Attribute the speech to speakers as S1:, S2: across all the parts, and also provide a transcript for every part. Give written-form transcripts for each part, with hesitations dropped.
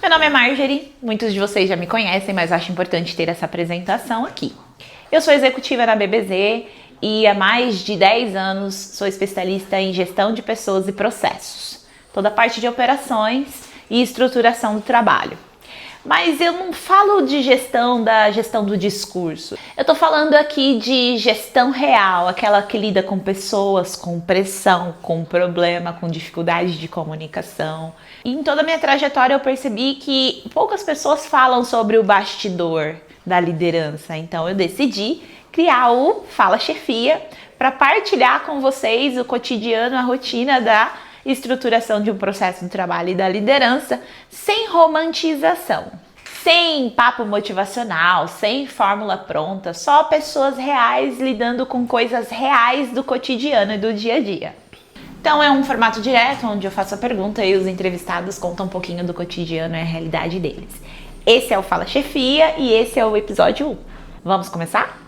S1: Meu nome é Marjorie, muitos de vocês já me conhecem, mas acho importante ter essa apresentação aqui. Eu sou executiva na BBZ e há mais de 10 anos sou especialista em gestão de pessoas e processos, toda a parte de operações e estruturação do trabalho. Mas eu não falo de gestão do discurso. Eu tô falando aqui de gestão real, aquela que lida com pessoas, com pressão, com problema, com dificuldade de comunicação. E em toda a minha trajetória eu percebi que poucas pessoas falam sobre o bastidor da liderança. Então eu decidi criar o Fala Chefia para partilhar com vocês o cotidiano, a rotina da estruturação de um processo de trabalho e da liderança, sem romantização, sem papo motivacional, sem fórmula pronta, só pessoas reais lidando com coisas reais do cotidiano e do dia a dia. Então é um formato direto, onde eu faço a pergunta e os entrevistados contam um pouquinho do cotidiano e a realidade deles. Esse é o Fala Chefia e esse é o episódio 1. Vamos começar?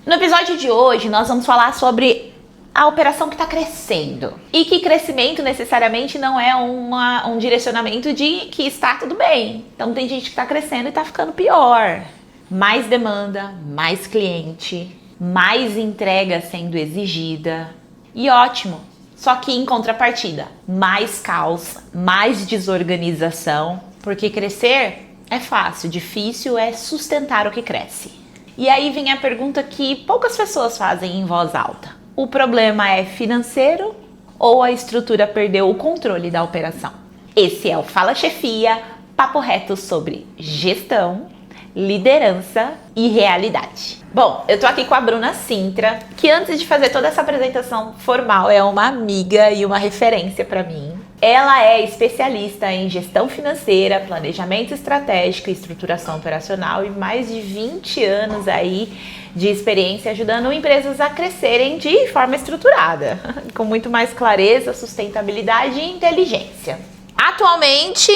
S1: No episódio de hoje, nós vamos falar sobre a operação que está crescendo. E que crescimento necessariamente não é um direcionamento de que está tudo bem. Então tem gente que está crescendo e está ficando pior. Mais demanda, mais cliente, mais entrega sendo exigida. E ótimo. Só que em contrapartida, mais caos, mais desorganização. Porque crescer é fácil, difícil é sustentar o que cresce. E aí vem a pergunta que poucas pessoas fazem em voz alta. O problema é financeiro ou a estrutura perdeu o controle da operação? Esse é o Fala Chefia, papo reto sobre gestão, liderança e realidade. Bom, eu tô aqui com a Bruna Sintra, que antes de fazer toda essa apresentação formal é uma amiga e uma referência para mim. Ela é especialista em gestão financeira, planejamento estratégico e estruturação operacional e mais de 20 anos aí de experiência ajudando empresas a crescerem de forma estruturada, com muito mais clareza, sustentabilidade e inteligência. Atualmente,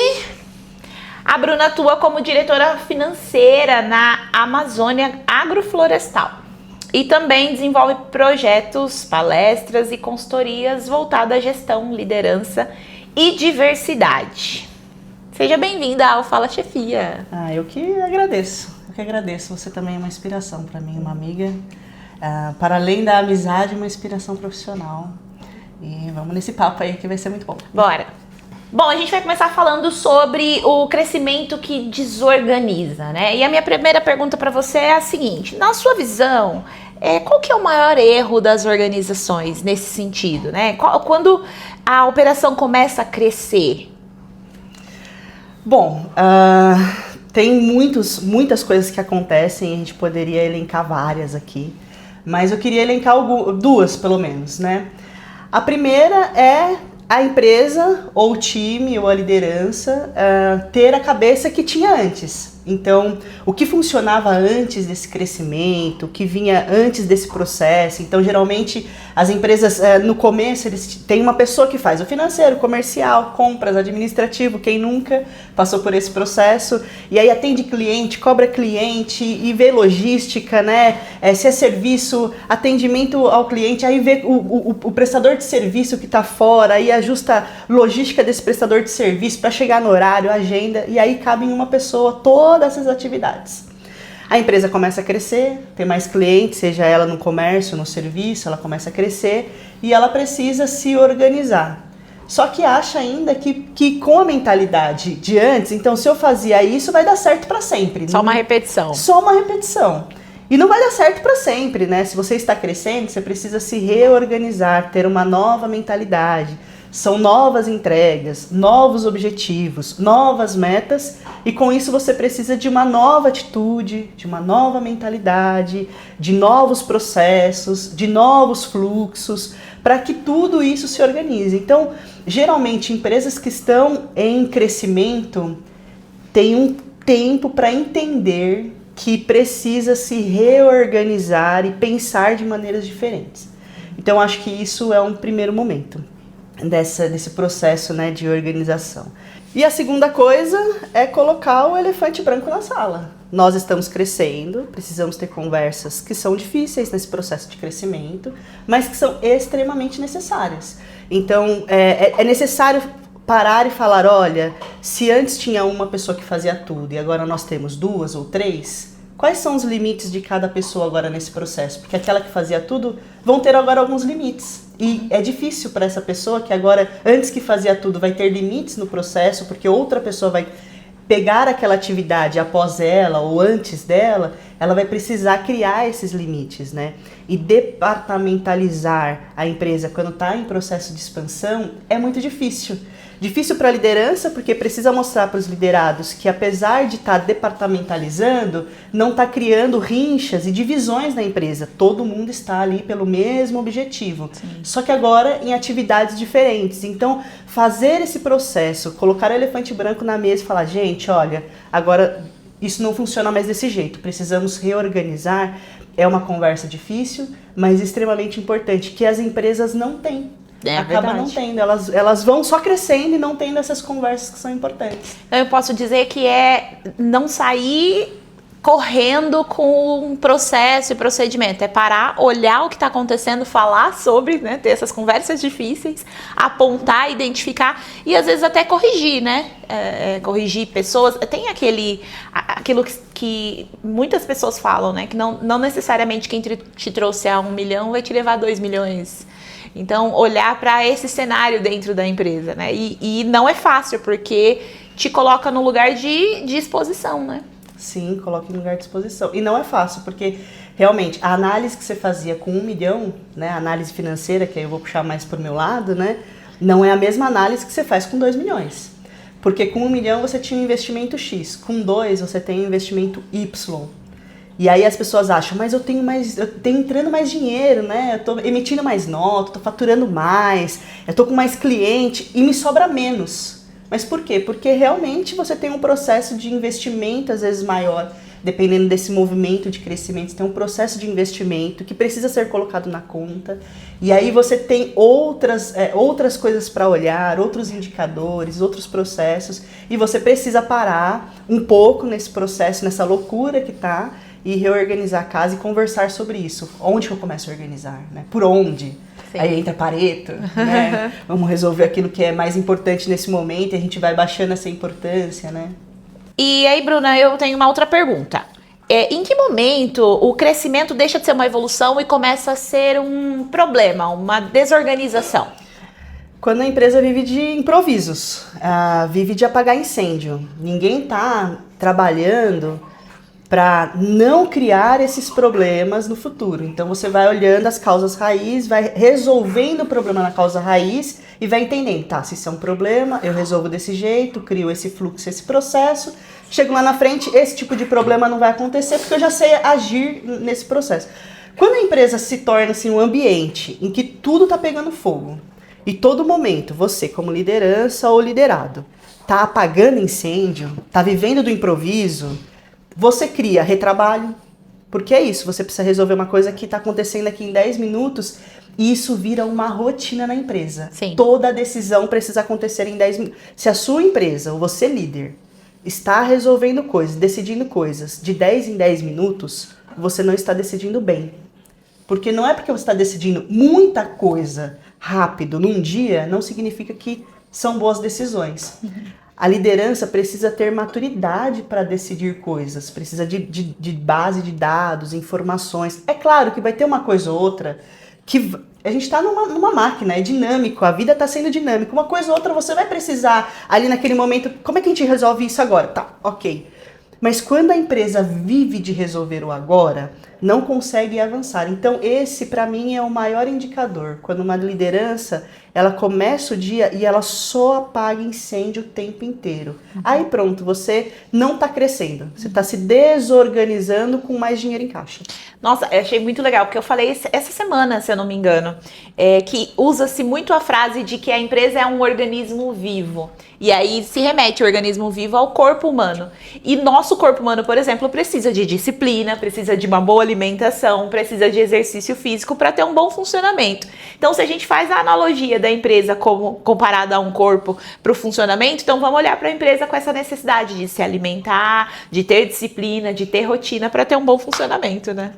S1: a Bruna atua como diretora financeira na Amazônia Agroflorestal e também desenvolve projetos, palestras e consultorias voltadas à gestão, liderança e diversidade. Seja bem-vinda ao Fala Chefia.
S2: Eu que agradeço. Você também é uma inspiração para mim, uma amiga. Para além da amizade, uma inspiração profissional. E vamos nesse papo aí que vai ser muito bom.
S1: Bora! Bom, a gente vai começar falando sobre o crescimento que desorganiza, né? E a minha primeira pergunta para você é a seguinte: na sua visão, qual que é o maior erro das organizações nesse sentido, né? Quando a operação começa a crescer?
S2: Bom, tem muitas coisas que acontecem, a gente poderia elencar várias aqui, mas eu queria elencar duas, pelo menos, né? A primeira é a empresa, ou o time, ou a liderança, ter a cabeça que tinha antes. Então, o que funcionava antes desse crescimento, o que vinha antes desse processo. Então, geralmente, as empresas, no começo, eles têm uma pessoa que faz o financeiro, comercial, compras, administrativo, quem nunca passou por esse processo. E aí atende cliente, cobra cliente e vê logística, né? Se é serviço, atendimento ao cliente, aí vê o prestador de serviço que está fora, aí ajusta logística desse prestador de serviço para chegar no horário, agenda, e aí cabe em uma pessoa todas essas atividades. A empresa começa a crescer, tem mais clientes, seja ela no comércio, no serviço, ela começa a crescer e ela precisa se organizar. Só que acha ainda que com a mentalidade de antes, então se eu fazia isso, vai dar certo para sempre.
S1: Só uma repetição.
S2: Só uma repetição. E não vai dar certo para sempre, né? Se você está crescendo, você precisa se reorganizar, ter uma nova mentalidade. São novas entregas, novos objetivos, novas metas, e com isso você precisa de uma nova atitude, de uma nova mentalidade, de novos processos, de novos fluxos, para que tudo isso se organize. Então, geralmente, empresas que estão em crescimento têm um tempo para entender que precisa se reorganizar e pensar de maneiras diferentes. Então, acho que isso é um primeiro momento. desse processo, né, de organização. E a segunda coisa é colocar o elefante branco na sala. Nós estamos crescendo, precisamos ter conversas que são difíceis nesse processo de crescimento, mas que são extremamente necessárias. Então, é necessário parar e falar, olha, se antes tinha uma pessoa que fazia tudo e agora nós temos 2 ou 3, quais são os limites de cada pessoa agora nesse processo? Porque aquela que fazia tudo vão ter agora alguns limites. E é difícil para essa pessoa que agora, antes que fazia tudo, vai ter limites no processo, porque outra pessoa vai pegar aquela atividade após ela ou antes dela, ela vai precisar criar esses limites, né? E departamentalizar a empresa quando está em processo de expansão é muito difícil. Difícil para a liderança, porque precisa mostrar para os liderados que, apesar de estar departamentalizando, não está criando rinchas e divisões na empresa. Todo mundo está ali pelo mesmo objetivo. Sim. Só que agora em atividades diferentes. Então, fazer esse processo, colocar o elefante branco na mesa e falar, gente, olha, agora isso não funciona mais desse jeito, precisamos reorganizar. É uma conversa difícil, mas extremamente importante, que as empresas não têm. Acaba não tendo, elas vão só crescendo e não tendo essas conversas que são importantes.
S1: Então eu posso dizer que é não sair correndo com um processo e procedimento, é parar, olhar o que está acontecendo, falar sobre, né, ter essas conversas difíceis, apontar, identificar e às vezes até corrigir, né, corrigir pessoas. Tem aquilo que muitas pessoas falam, né, que não necessariamente quem te trouxe a 1 milhão vai te levar a 2 milhões. Então, olhar para esse cenário dentro da empresa, né? E não é fácil, porque te coloca no lugar de exposição, né?
S2: Sim, coloca em lugar de exposição. E não é fácil, porque realmente a análise que você fazia com 1 milhão, né? A análise financeira, que aí eu vou puxar mais pro meu lado, né? Não é a mesma análise que você faz com 2 milhões. Porque com 1 milhão você tinha um investimento X, com 2 você tem um investimento Y. E aí as pessoas acham, mas eu tenho entrando mais dinheiro, né? Eu tô emitindo mais nota, tô faturando mais, eu tô com mais cliente e me sobra menos. Mas por quê? Porque realmente você tem um processo de investimento às vezes maior, dependendo desse movimento de crescimento, você tem um processo de investimento que precisa ser colocado na conta. E aí você tem outras coisas para olhar, outros indicadores, outros processos, e você precisa parar um pouco nesse processo, nessa loucura que tá, e reorganizar a casa e conversar sobre isso. Onde que eu começo a organizar, né? Por onde? Sim. Aí entra Pareto, né? Vamos resolver aquilo que é mais importante nesse momento e a gente vai baixando essa importância, né?
S1: E aí, Bruna, eu tenho uma outra pergunta. Em que momento o crescimento deixa de ser uma evolução e começa a ser um problema, uma desorganização?
S2: Quando a empresa vive de improvisos, vive de apagar incêndio. Ninguém está trabalhando para não criar esses problemas no futuro. Então você vai olhando as causas raiz, vai resolvendo o problema na causa raiz e vai entendendo, tá, se isso é um problema, eu resolvo desse jeito, crio esse fluxo, esse processo, chego lá na frente, esse tipo de problema não vai acontecer porque eu já sei agir nesse processo. Quando a empresa se torna assim, um ambiente em que tudo tá pegando fogo e todo momento você como liderança ou liderado tá apagando incêndio, tá vivendo do improviso, você cria retrabalho, porque é isso, você precisa resolver uma coisa que está acontecendo aqui em 10 minutos e isso vira uma rotina na empresa.
S1: Sim.
S2: Toda decisão precisa acontecer em 10 minutos. Se a sua empresa, ou você líder, está resolvendo coisas, decidindo coisas de 10 em 10 minutos, você não está decidindo bem. Porque não é porque você está decidindo muita coisa rápido num dia, não significa que são boas decisões. A liderança precisa ter maturidade para decidir coisas, precisa de base de dados, informações. É claro que vai ter uma coisa ou outra que a gente está numa máquina, é dinâmico, a vida está sendo dinâmica. Uma coisa ou outra você vai precisar ali naquele momento, como é que a gente resolve isso agora? Tá, ok. Mas quando a empresa vive de resolver o agora, não consegue avançar. Então esse para mim é o maior indicador. Quando uma liderança, ela começa o dia e ela só apaga incêndio o tempo inteiro. Aí pronto, você não está crescendo. Você está se desorganizando com mais dinheiro em caixa.
S1: Nossa, eu achei muito legal, porque eu falei essa semana, se eu não me engano, que usa-se muito a frase de que a empresa é um organismo vivo. E aí se remete o organismo vivo ao corpo humano. E nosso corpo humano, por exemplo, precisa de disciplina, precisa de uma boa alimentação, precisa de exercício físico para ter um bom funcionamento. Então, se a gente faz a analogia da empresa como comparada a um corpo para o funcionamento, então vamos olhar para a empresa com essa necessidade de se alimentar, de ter disciplina, de ter rotina para ter um bom funcionamento, né?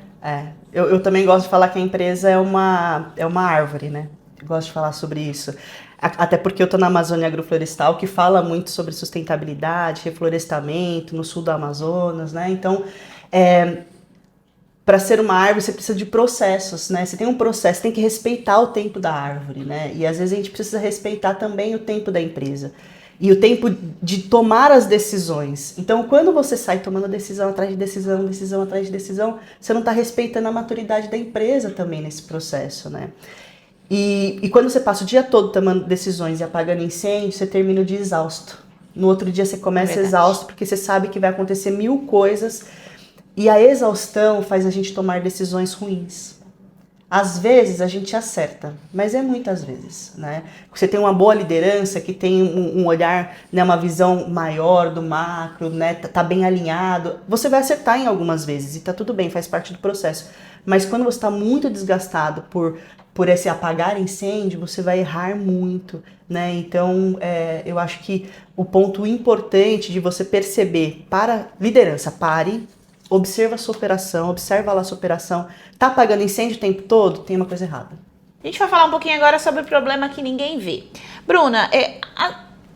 S2: Eu também gosto de falar que a empresa é uma árvore, né? Eu gosto de falar sobre isso. Até porque eu estou na Amazônia Agroflorestal, que fala muito sobre sustentabilidade, reflorestamento no sul do Amazonas, né? Então, para ser uma árvore, você precisa de processos, né? Você tem um processo, tem que respeitar o tempo da árvore, né? E às vezes a gente precisa respeitar também o tempo da empresa. E o tempo de tomar as decisões. Então, quando você sai tomando decisão atrás de decisão, decisão atrás de decisão, você não está respeitando a maturidade da empresa também nesse processo, né? E quando você passa o dia todo tomando decisões e apagando incêndio, você termina o dia exausto. No outro dia você começa exausto, porque você sabe que vai acontecer 1000 coisas. E a exaustão faz a gente tomar decisões ruins. Às vezes a gente acerta, mas é muitas vezes, né? Você tem uma boa liderança que tem um olhar, né, uma visão maior do macro, né, tá bem alinhado, você vai acertar em algumas vezes e tá tudo bem, faz parte do processo. Mas quando você está muito desgastado por esse apagar incêndio, você vai errar muito, né? Então, eu acho que o ponto importante de você perceber para liderança, pare, observa a sua operação, observa lá a sua operação. Tá apagando incêndio o tempo todo? Tem uma coisa errada.
S1: A gente vai falar um pouquinho agora sobre o problema que ninguém vê. Bruna,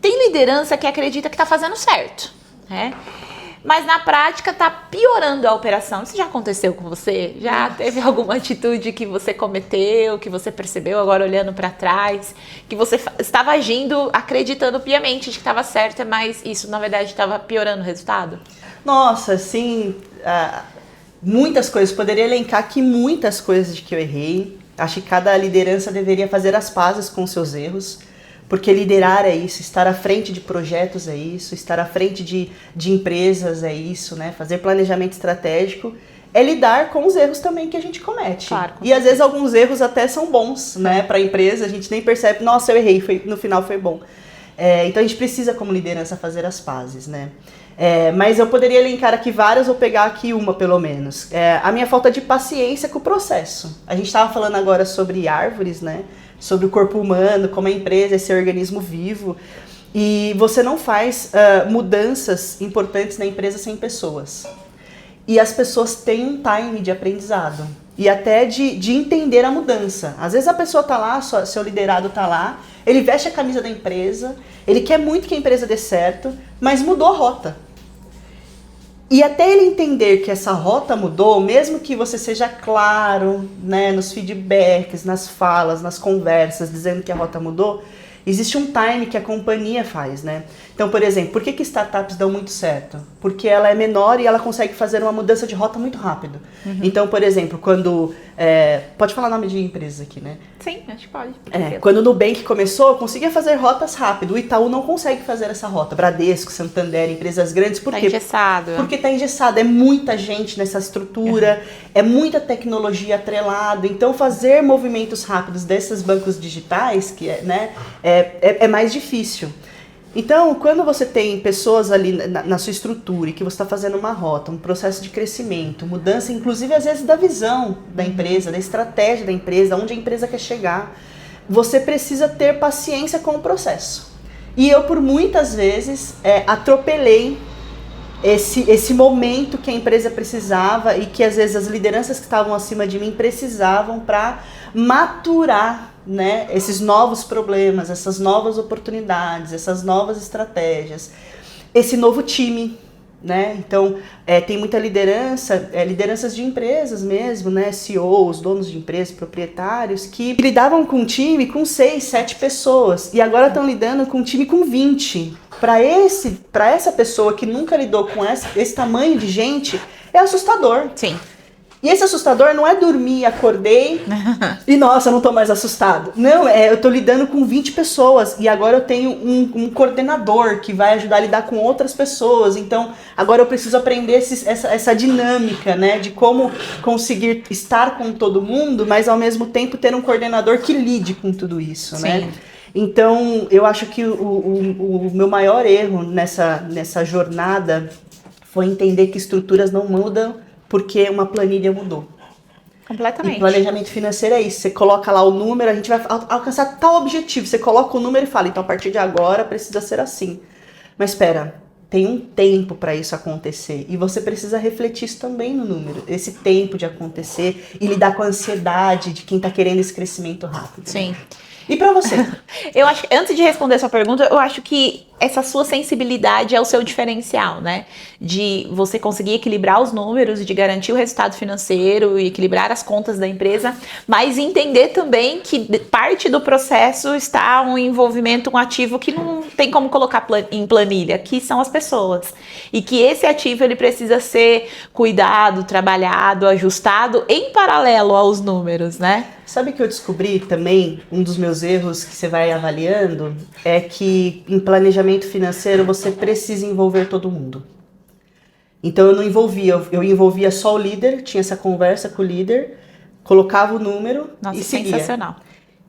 S1: tem liderança que acredita que tá fazendo certo, né? Mas na prática tá piorando a operação. Isso já aconteceu com você? Já teve alguma atitude que você cometeu, que você percebeu agora olhando para trás, que você estava agindo acreditando piamente de que estava certa, mas isso na verdade estava piorando o resultado?
S2: Nossa, sim, muitas coisas. Poderia elencar aqui muitas coisas de que eu errei. Acho que cada liderança deveria fazer as pazes com os seus erros. Porque liderar é isso, estar à frente de projetos é isso, estar à frente de empresas é isso, né? Fazer planejamento estratégico é lidar com os erros também que a gente comete.
S1: Claro,
S2: e às vezes alguns erros até são bons, né? Para a empresa, a gente nem percebe, nossa, eu errei, no final foi bom. Então a gente precisa, como liderança, fazer as pazes, né? Mas eu poderia elencar aqui várias, vou pegar aqui uma pelo menos. A minha falta de paciência com o processo. A gente estava falando agora sobre árvores, né? Sobre o corpo humano, como a empresa é esse organismo vivo. E você não faz mudanças importantes na empresa sem pessoas. E as pessoas têm um time de aprendizado. E até de entender a mudança. Às vezes a pessoa está lá, seu liderado está lá, ele veste a camisa da empresa, ele quer muito que a empresa dê certo, mas mudou a rota. E até ele entender que essa rota mudou, mesmo que você seja claro, né, nos feedbacks, nas falas, nas conversas, dizendo que a rota mudou, existe um time que a companhia faz, né? Então, por exemplo, por que startups dão muito certo? Porque ela é menor e ela consegue fazer uma mudança de rota muito rápido. Então, por exemplo, quando... pode falar nome de empresas aqui, né?
S1: Sim, acho que pode.
S2: Quando o Nubank começou, conseguia fazer rotas rápido. O Itaú não consegue fazer essa rota. Bradesco, Santander, empresas grandes. Por quê?
S1: Tá engessado.
S2: Porque tá engessado. É muita gente nessa estrutura, é muita tecnologia atrelada. Então, fazer movimentos rápidos desses bancos digitais, que é mais difícil. Então, quando você tem pessoas ali na sua estrutura e que você está fazendo uma rota, um processo de crescimento, mudança, inclusive às vezes da visão da empresa, da estratégia da empresa, onde a empresa quer chegar, você precisa ter paciência com o processo. E eu, por muitas vezes, atropelei esse momento que a empresa precisava e que às vezes as lideranças que estavam acima de mim precisavam para maturar, né, esses novos problemas, essas novas oportunidades, essas novas estratégias, esse novo time, né? Então, tem muita liderança, lideranças de empresas mesmo, né? CEOs, donos de empresas, proprietários, que lidavam com um time com 6, 7 pessoas e agora estão lidando com um time com 20. Para essa pessoa que nunca lidou com esse tamanho de gente, é assustador.
S1: Sim.
S2: E esse assustador não é dormir, acordei e nossa, não tô mais assustado. Não, eu tô lidando com 20 pessoas e agora eu tenho um coordenador que vai ajudar a lidar com outras pessoas. Então, agora eu preciso aprender essa dinâmica, né, de como conseguir estar com todo mundo, mas ao mesmo tempo ter um coordenador que lide com tudo isso,
S1: Sim.
S2: né? Então, eu acho que o meu maior erro nessa jornada foi entender que estruturas não mudam porque uma planilha mudou.
S1: Completamente.
S2: E planejamento financeiro é isso, você coloca lá o número, a gente vai alcançar tal objetivo, você coloca o número e fala, então a partir de agora precisa ser assim. Mas espera, tem um tempo para isso acontecer e você precisa refletir isso também no número, esse tempo de acontecer e lidar com a ansiedade de quem está querendo esse crescimento rápido.
S1: Sim.
S2: E para você?
S1: Eu acho que, antes de responder a sua pergunta, eu acho que essa sua sensibilidade é o seu diferencial, né? De você conseguir equilibrar os números, de garantir o resultado financeiro e equilibrar as contas da empresa, mas entender também que parte do processo está um envolvimento, um ativo que não tem como colocar em planilha, que são as pessoas. E que esse ativo ele precisa ser cuidado, trabalhado, ajustado em paralelo aos números, né?
S2: Sabe que eu descobri também, um dos meus erros que você vai avaliando, é que em planejamento financeiro você precisa envolver todo mundo. Então eu não envolvia, eu envolvia só o líder, tinha essa conversa com o líder, colocava o número e seguia.
S1: Sensacional.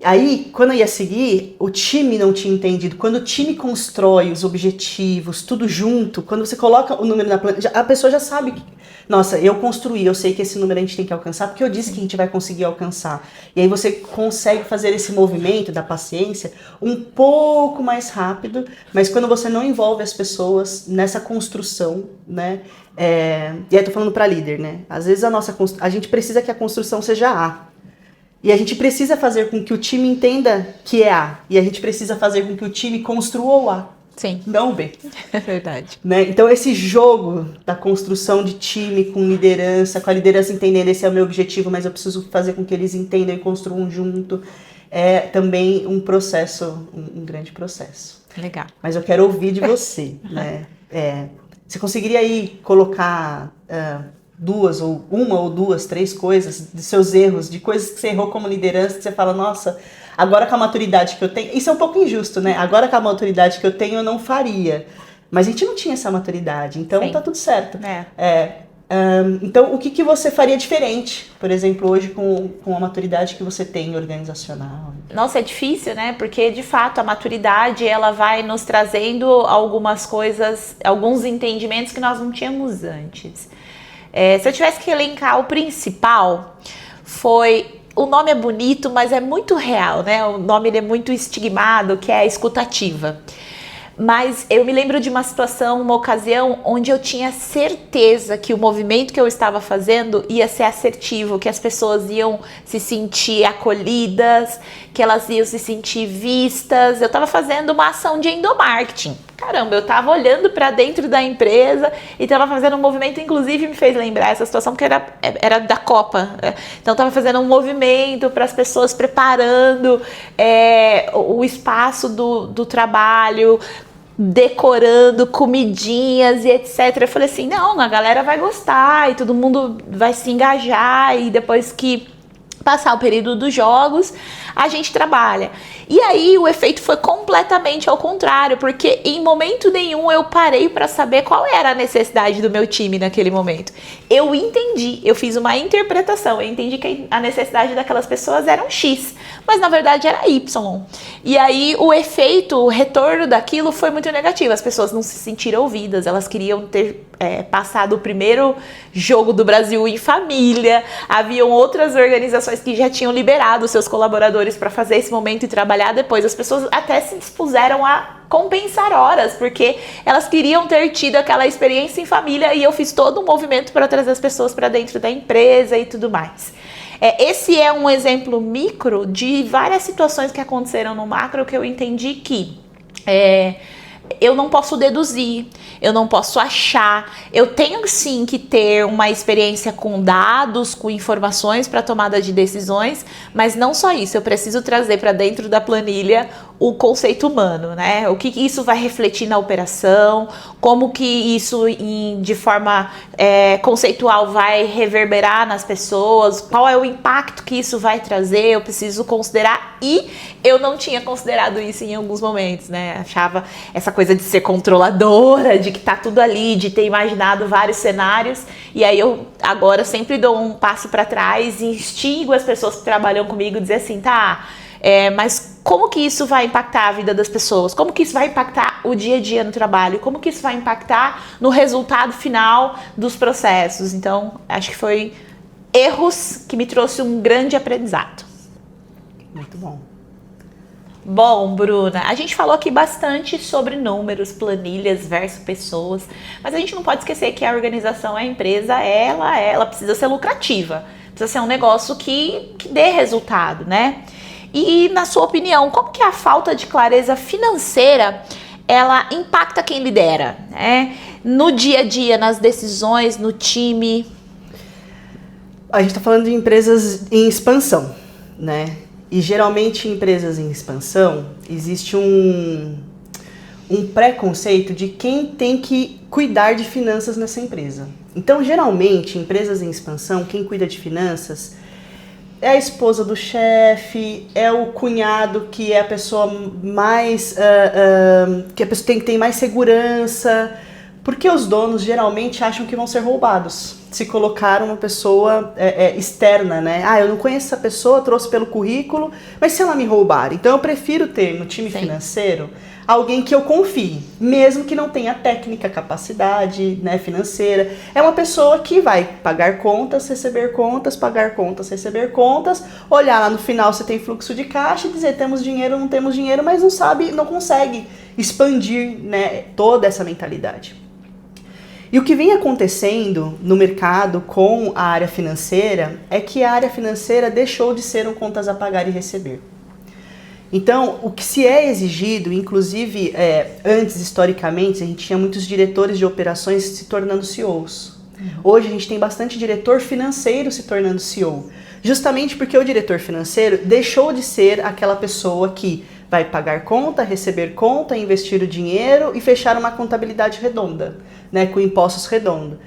S2: Aí, quando eu ia seguir, o time não tinha entendido. Quando o time constrói os objetivos, tudo junto, quando você coloca o número na planilha, a pessoa já sabe que, nossa, eu construí, eu sei que esse número a gente tem que alcançar, porque eu disse que a gente vai conseguir alcançar. E aí você consegue fazer esse movimento da paciência um pouco mais rápido, mas quando você não envolve as pessoas nessa construção, né? E aí tô falando para líder, né? Às vezes a gente precisa que a construção seja A. E a gente precisa fazer com que o time entenda que é A. E a gente precisa fazer com que o time construa o A.
S1: Sim.
S2: Não o B.
S1: É verdade.
S2: Né? Então esse jogo da construção de time com liderança, com a liderança entendendo esse é o meu objetivo, mas eu preciso fazer com que eles entendam e construam junto, é também um processo, um grande processo.
S1: Legal.
S2: Mas eu quero ouvir de você. Né? Você conseguiria aí colocar... uma ou duas, três coisas de seus erros, de coisas que você errou como liderança, que você fala, nossa, agora com a maturidade que eu tenho... Isso é um pouco injusto, né? Agora com a maturidade que eu tenho, eu não faria. Mas a gente não tinha essa maturidade, então Sim. Tá tudo certo. Então, o que você faria diferente, por exemplo, hoje com a maturidade que você tem organizacional?
S1: Nossa, é difícil, né? Porque, de fato, a maturidade, ela vai nos trazendo algumas coisas, alguns entendimentos que nós não tínhamos antes. Se eu tivesse que elencar o principal, o nome é bonito, mas é muito real, né? O nome ele é muito estigmado, que é a escutativa. Mas eu me lembro de uma situação, uma ocasião, onde eu tinha certeza que o movimento que eu estava fazendo ia ser assertivo, que as pessoas iam se sentir acolhidas, que elas iam se sentir vistas. Eu estava fazendo uma ação de endomarketing. Caramba, eu estava olhando para dentro da empresa e estava fazendo um movimento, inclusive me fez lembrar essa situação, porque era da Copa. Então, estava fazendo um movimento para as pessoas preparando o espaço do trabalho, decorando comidinhas e etc. Eu falei assim, não, a galera vai gostar e todo mundo vai se engajar e depois que passar o período dos jogos, a gente trabalha. E aí o efeito foi completamente ao contrário, porque em momento nenhum eu parei para saber qual era a necessidade do meu time naquele momento. Eu entendi, eu fiz uma interpretação, eu entendi que a necessidade daquelas pessoas era um X, mas na verdade era Y. E aí o efeito, o retorno daquilo foi muito negativo, as pessoas não se sentiram ouvidas, elas queriam ter passado o primeiro jogo do Brasil em família, haviam outras organizações que já tinham liberado seus colaboradores para fazer esse momento e trabalhar depois. As pessoas até se dispuseram a compensar horas, porque elas queriam ter tido aquela experiência em família e eu fiz todo um movimento para trazer as pessoas para dentro da empresa e tudo mais. Esse é um exemplo micro de várias situações que aconteceram no macro que eu entendi que eu não posso deduzir, eu não posso achar, eu tenho sim que ter uma experiência com dados, com informações para tomada de decisões, mas não só isso, eu preciso trazer para dentro da planilha o conceito humano, né? O que isso vai refletir na operação, como que isso de forma conceitual vai reverberar nas pessoas, qual é o impacto que isso vai trazer, eu preciso considerar, e eu não tinha considerado isso em alguns momentos, né? Achava essa coisa de ser controladora, de que tá tudo ali, de ter imaginado vários cenários, e aí eu agora sempre dou um passo para trás e instigo as pessoas que trabalham comigo a dizer assim, tá, mas como que isso vai impactar a vida das pessoas? Como que isso vai impactar o dia a dia no trabalho? Como que isso vai impactar no resultado final dos processos? Então, acho que foi erros que me trouxe um grande aprendizado.
S2: Muito bom.
S1: Bom, Bruna, a gente falou aqui bastante sobre números, planilhas versus pessoas, mas a gente não pode esquecer que a organização, a empresa, ela precisa ser lucrativa, precisa ser um negócio que dê resultado, né? E, na sua opinião, como que a falta de clareza financeira, ela impacta quem lidera, né? No dia a dia, nas decisões, no time?
S2: A gente está falando de empresas em expansão, né? E geralmente em empresas em expansão existe um preconceito de quem tem que cuidar de finanças nessa empresa. Então, geralmente, em empresas em expansão, quem cuida de finanças é a esposa do chefe, é o cunhado que é a pessoa mais que a pessoa tem mais segurança, porque os donos geralmente acham que vão ser roubados. Se colocar uma pessoa externa, né? Eu não conheço essa pessoa, trouxe pelo currículo, mas se ela me roubar? Então eu prefiro ter no time financeiro alguém que eu confie, mesmo que não tenha técnica, capacidade, né, financeira. É uma pessoa que vai pagar contas, receber contas, pagar contas, receber contas, olhar lá no final se tem fluxo de caixa e dizer temos dinheiro, não temos dinheiro, mas não sabe, não consegue expandir, né, toda essa mentalidade. E o que vem acontecendo no mercado com a área financeira é que a área financeira deixou de ser um contas a pagar e receber. Então, o que se é exigido, inclusive antes, historicamente, a gente tinha muitos diretores de operações se tornando CEOs. Hoje a gente tem bastante diretor financeiro se tornando CEO. Justamente porque o diretor financeiro deixou de ser aquela pessoa que vai pagar conta, receber conta, investir o dinheiro e fechar uma contabilidade redonda, né, com impostos redondos.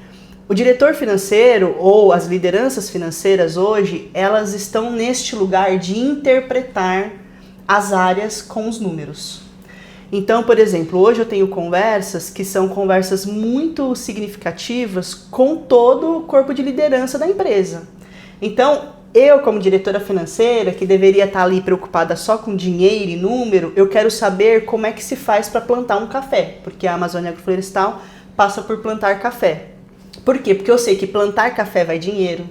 S2: O diretor financeiro ou as lideranças financeiras hoje, elas estão neste lugar de interpretar as áreas com os números. Então, por exemplo, hoje eu tenho conversas que são conversas muito significativas com todo o corpo de liderança da empresa. Então, eu, como diretora financeira, que deveria estar ali preocupada só com dinheiro e número, eu quero saber como é que se faz para plantar um café, porque a Amazônia Agroflorestal passa por plantar café. Por quê? Porque eu sei que plantar café vai dinheiro,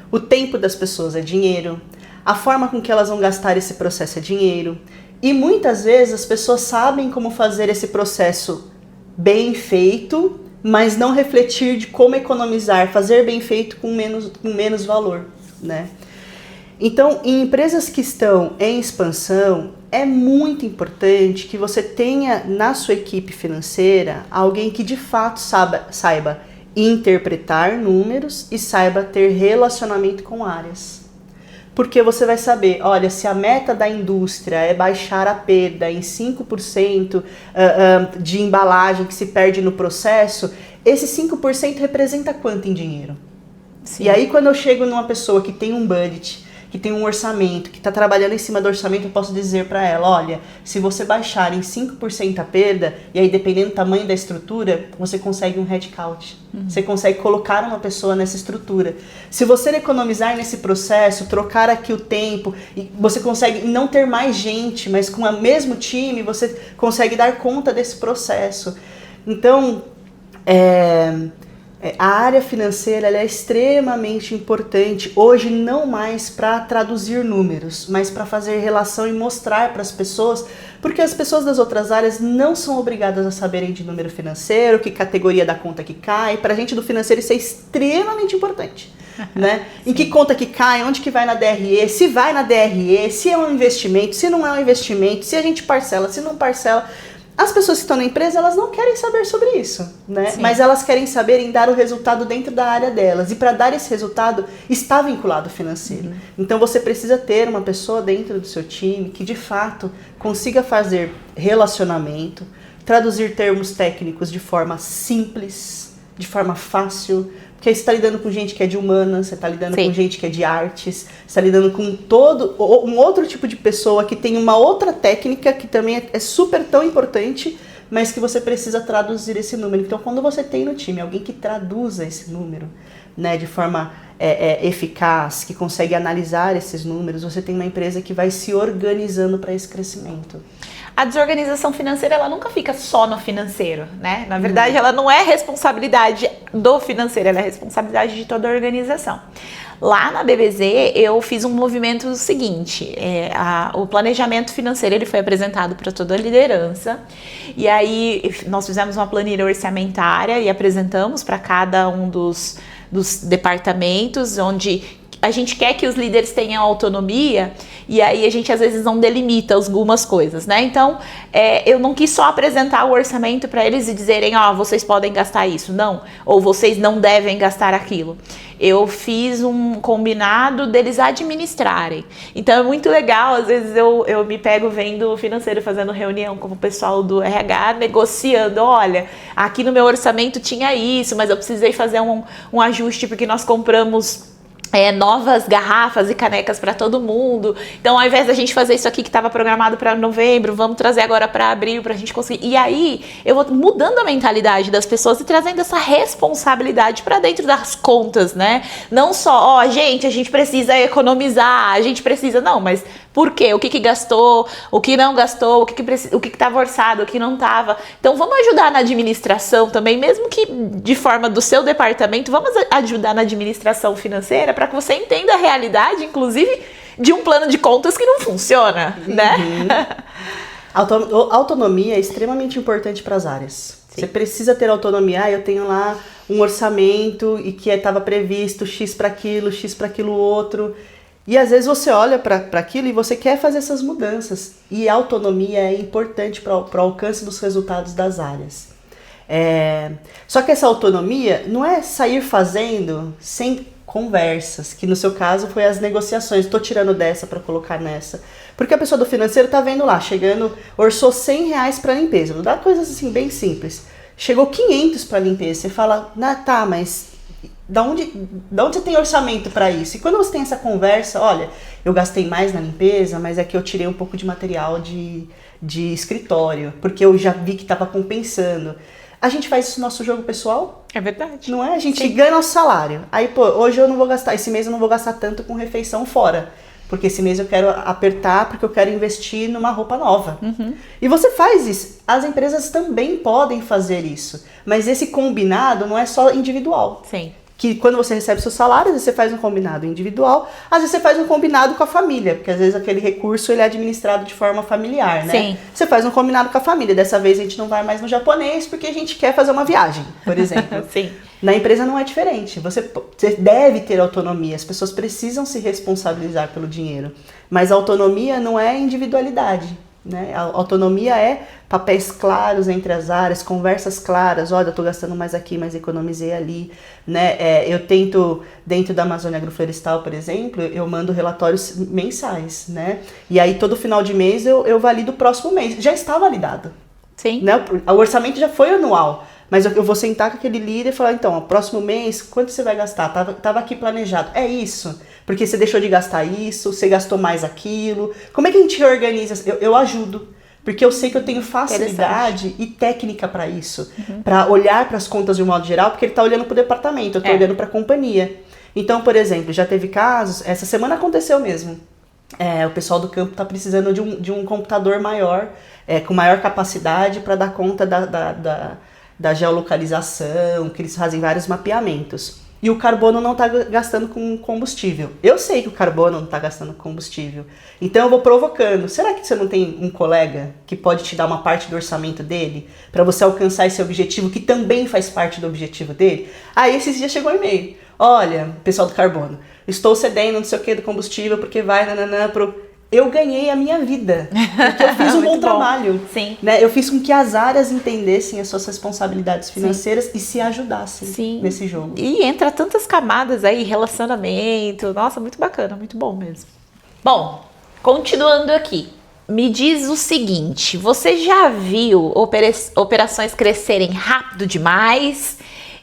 S2: o tempo das pessoas é dinheiro, a forma com que elas vão gastar esse processo é dinheiro, e muitas vezes as pessoas sabem como fazer esse processo bem feito, mas não refletir de como economizar, fazer bem feito com menos valor, né? Então, em empresas que estão em expansão, é muito importante que você tenha na sua equipe financeira alguém que de fato saiba interpretar números e saiba ter relacionamento com áreas. Porque você vai saber, olha, se a meta da indústria é baixar a perda em 5% de embalagem que se perde no processo, esse 5% representa quanto em dinheiro? Sim. E aí, quando eu chego numa pessoa que tem um budget, que tem um orçamento, que está trabalhando em cima do orçamento, eu posso dizer para ela, olha, se você baixar em 5% a perda, e aí dependendo do tamanho da estrutura, você consegue um headcount. Você consegue colocar uma pessoa nessa estrutura. Se você economizar nesse processo, trocar aqui o tempo, e você consegue não ter mais gente, mas com o mesmo time, você consegue dar conta desse processo. Então, a área financeira ela é extremamente importante, hoje não mais para traduzir números, mas para fazer relação e mostrar para as pessoas, porque as pessoas das outras áreas não são obrigadas a saberem de número financeiro, que categoria da conta que cai. Para a gente do financeiro isso é extremamente importante, né? Em que conta que cai, onde que vai na DRE, se vai na DRE, se é um investimento, se não é um investimento, se a gente parcela, se não parcela. As pessoas que estão na empresa, elas não querem saber sobre isso, né? Sim. Mas elas querem saber em dar o resultado dentro da área delas. E para dar esse resultado, está vinculado ao financeiro. Então você precisa ter uma pessoa dentro do seu time que de fato consiga fazer relacionamento, traduzir termos técnicos de forma simples, de forma fácil. Porque aí você está lidando com gente que é de humanas, você está lidando com gente que é de artes, você está lidando com um outro tipo de pessoa que tem uma outra técnica que também é super tão importante, mas que você precisa traduzir esse número. Então, quando você tem no time alguém que traduza esse número, né, de forma eficaz, que consegue analisar esses números, você tem uma empresa que vai se organizando para esse crescimento.
S1: A desorganização financeira, ela nunca fica só no financeiro, né? Na verdade, ela não é responsabilidade do financeiro, ela é responsabilidade de toda a organização. Lá na BBZ, eu fiz um movimento seguinte, o planejamento financeiro ele foi apresentado para toda a liderança, e aí nós fizemos uma planilha orçamentária e apresentamos para cada um dos departamentos, onde a gente quer que os líderes tenham autonomia, e aí a gente às vezes não delimita algumas coisas, né? Então, eu não quis só apresentar o orçamento para eles e dizerem, vocês podem gastar isso, não, ou vocês não devem gastar aquilo. Eu fiz um combinado deles administrarem. Então é muito legal, às vezes eu me pego vendo o financeiro fazendo reunião com o pessoal do RH, negociando, olha, aqui no meu orçamento tinha isso, mas eu precisei fazer um ajuste porque nós compramos novas garrafas e canecas para todo mundo. Então, ao invés da gente fazer isso aqui que estava programado para novembro, vamos trazer agora para abril para a gente conseguir. E aí, eu vou mudando a mentalidade das pessoas e trazendo essa responsabilidade para dentro das contas, né? Não só, gente, a gente precisa economizar, a gente precisa... Não, mas por quê? O que gastou, o que não gastou, o que estava orçado, o que não estava. Então, vamos ajudar na administração também, mesmo que de forma do seu departamento, vamos ajudar na administração financeira para que você entenda a realidade, inclusive, de um plano de contas que não funciona, né?
S2: Autonomia é extremamente importante para as áreas. Sim. Você precisa ter autonomia. Eu tenho lá um orçamento e que estava previsto X para aquilo outro. E às vezes você olha para aquilo e você quer fazer essas mudanças. E a autonomia é importante para o alcance dos resultados das áreas. Só que essa autonomia não é sair fazendo sem conversas, que no seu caso foi as negociações. Estou tirando dessa para colocar nessa. Porque a pessoa do financeiro está vendo lá, chegando, orçou R$100 para limpeza. Vou dar coisas assim bem simples. Chegou 500 para limpeza. Você fala, tá, mas... Da onde você tem orçamento para isso? E quando você tem essa conversa, olha, eu gastei mais na limpeza, mas é que eu tirei um pouco de material de escritório, porque eu já vi que estava compensando. A gente faz isso no nosso jogo pessoal?
S1: É verdade.
S2: Não é? A gente ganha nosso salário. Aí, hoje eu não vou gastar, esse mês eu não vou gastar tanto com refeição fora. Porque esse mês eu quero apertar, porque eu quero investir numa roupa nova. Uhum. E você faz isso. As empresas também podem fazer isso. Mas esse combinado não é só individual.
S1: Sim.
S2: Que quando você recebe seu salário, às vezes você faz um combinado individual, às vezes você faz um combinado com a família, porque às vezes aquele recurso ele é administrado de forma familiar, né?
S1: Sim.
S2: Você faz um combinado com a família, dessa vez a gente não vai mais no japonês porque a gente quer fazer uma viagem, por exemplo.
S1: Sim.
S2: Na empresa não é diferente, você deve ter autonomia, as pessoas precisam se responsabilizar pelo dinheiro, mas a autonomia não é individualidade. Né? A autonomia é papéis claros entre as áreas, conversas claras, olha, eu estou gastando mais aqui, mas economizei ali, né? Eu tento, dentro da Amazônia Agroflorestal, por exemplo, eu mando relatórios mensais, né? E aí todo final de mês eu valido o próximo mês, já está validado.
S1: Sim.
S2: Né? O orçamento já foi anual, mas eu vou sentar com aquele líder e falar, então, ó, próximo mês, quanto você vai gastar? Tava aqui planejado, é isso. Porque você deixou de gastar isso, você gastou mais aquilo. Como é que a gente reorganiza? Eu ajudo, porque eu sei que eu tenho facilidade e técnica para isso. Para olhar para as contas de um modo geral, porque ele está olhando para o departamento, eu estou olhando para a companhia. Então, por exemplo, já teve casos, essa semana aconteceu mesmo. O pessoal do campo está precisando de um computador maior, com maior capacidade para dar conta da geolocalização, que eles fazem vários mapeamentos. E o carbono não está gastando com combustível. Eu sei que o carbono não está gastando combustível. Então eu vou provocando. Será que você não tem um colega que pode te dar uma parte do orçamento dele para você alcançar esse objetivo que também faz parte do objetivo dele? Aí esses dias chegou um e-mail. Olha, pessoal do carbono, estou cedendo não sei o que do combustível porque vai pro... Eu ganhei a minha vida, porque eu fiz um bom trabalho.
S1: Sim.
S2: Né? Eu fiz com que as áreas entendessem as suas responsabilidades financeiras. Sim. E se ajudassem. Sim. Nesse jogo.
S1: E entra tantas camadas aí, relacionamento. Nossa, muito bacana, muito bom mesmo. Bom, continuando aqui. Me diz o seguinte, você já viu operações crescerem rápido demais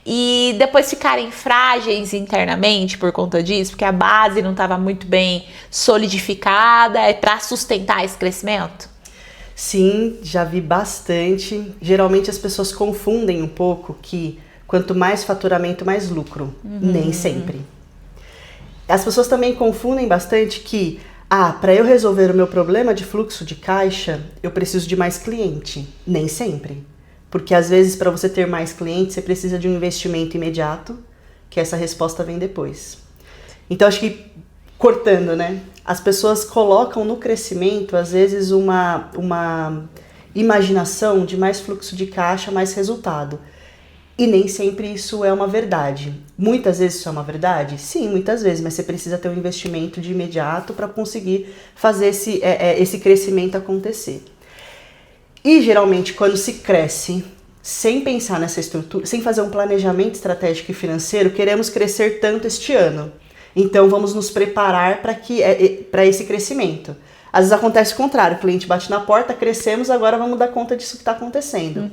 S1: e depois ficarem frágeis internamente por conta disso, porque a base não estava muito bem solidificada para sustentar esse crescimento?
S2: Sim, já vi bastante. Geralmente as pessoas confundem um pouco que quanto mais faturamento, mais lucro. Nem sempre. As pessoas também confundem bastante que, para eu resolver o meu problema de fluxo de caixa, eu preciso de mais cliente. Nem sempre. Porque às vezes para você ter mais clientes, você precisa de um investimento imediato, que essa resposta vem depois. Então acho que, cortando, né? As pessoas colocam no crescimento, às vezes, uma imaginação de mais fluxo de caixa, mais resultado. E nem sempre isso é uma verdade. Muitas vezes isso é uma verdade? Sim, muitas vezes, mas você precisa ter um investimento de imediato para conseguir fazer esse crescimento acontecer. E geralmente quando se cresce sem pensar nessa estrutura, sem fazer um planejamento estratégico e financeiro, queremos crescer tanto este ano. Então vamos nos preparar para esse crescimento. Às vezes acontece o contrário, o cliente bate na porta, crescemos, agora vamos dar conta disso que está acontecendo.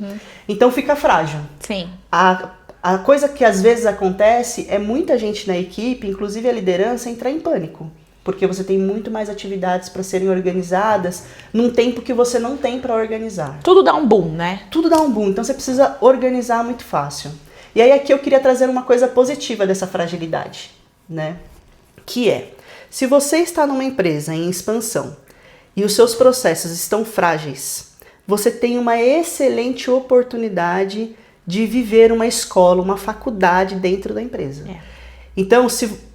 S2: Então fica frágil.
S1: Sim.
S2: A coisa que às vezes acontece é muita gente na equipe, inclusive a liderança, entrar em pânico. Porque você tem muito mais atividades para serem organizadas num tempo que você não tem para organizar.
S1: Tudo dá um boom, né?
S2: Tudo dá um boom, então você precisa organizar muito fácil. E aí aqui eu queria trazer uma coisa positiva dessa fragilidade, né? Que é, se você está numa empresa em expansão e os seus processos estão frágeis, você tem uma excelente oportunidade de viver uma escola, uma faculdade dentro da empresa. Então,